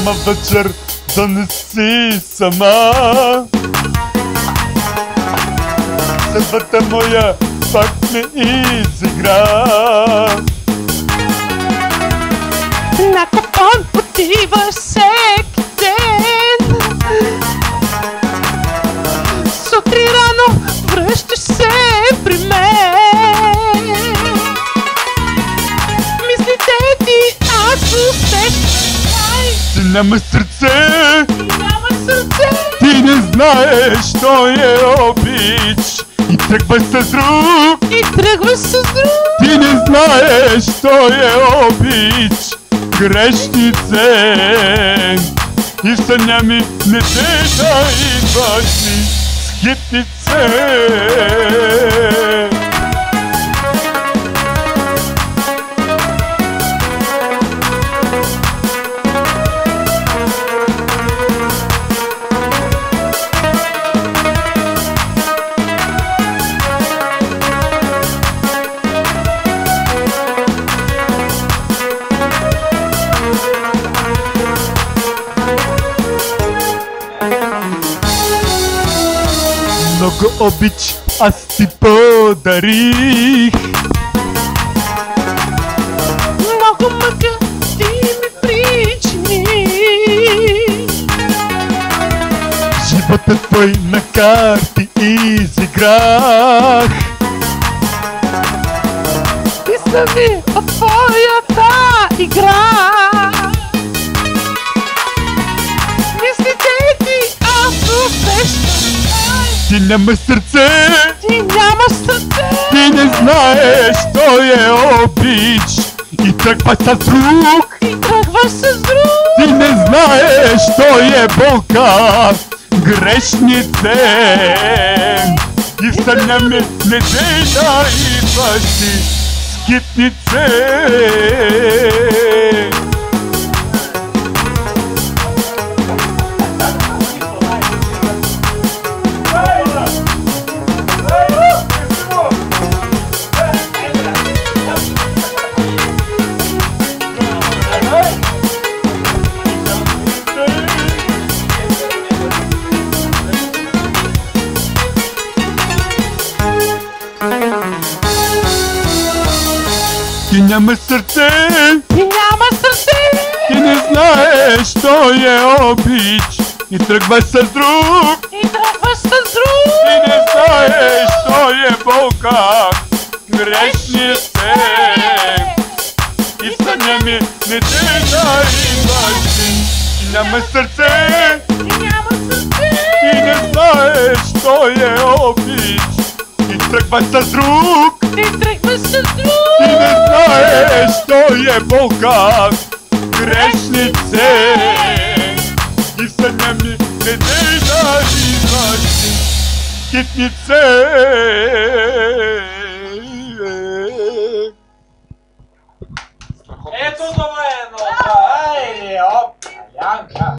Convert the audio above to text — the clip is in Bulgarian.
Ама вечер да не си сама. Съдбата моя пак ме изигра. На купон отиваш всеки ден. Сутрин рано връщаш се при мен. Мислите ти аз усещам. Ти няма сърце, Няма сърце. ти не знаеш, що е обич. И тръгваш с друг, И тръгваш с друг. ти не знаеш, що е обич. Грешнице, и в съня ми не те да идваш ми с хитнице. Много обич аз ти подарих. Много мъка ти ми причини. Живота твой на карти изиграх. И сами от твоята игра. Мислите ти аз усещам. Ти няма сърце, Ти нямаш сърце. ти не знаеш, що е обич. И тръгваш с друг, И тръгваш с друг. ти не знаеш, що е болка. Грешнице, и в съня ми не дей да идваш ти с хитнице. Ти няма сърце, Ти нямаш сърце. ти не знаеш, що е обич. И тръгваш с друг, И тръгваш с друг. ти не знаеш, що е болка. Грешнице, и в съня ми не те да идваш ти. Ти няма сърце, Ти нямаш сърце. ти не знаеш, що е обич. И тръгваш с друг, И тръгваш с друг. ти не знаеш, що е болка. Грешнице, и в съня ми не дей да идваш ти с хитнице. Ето това е едно. Айде, оп, Янка.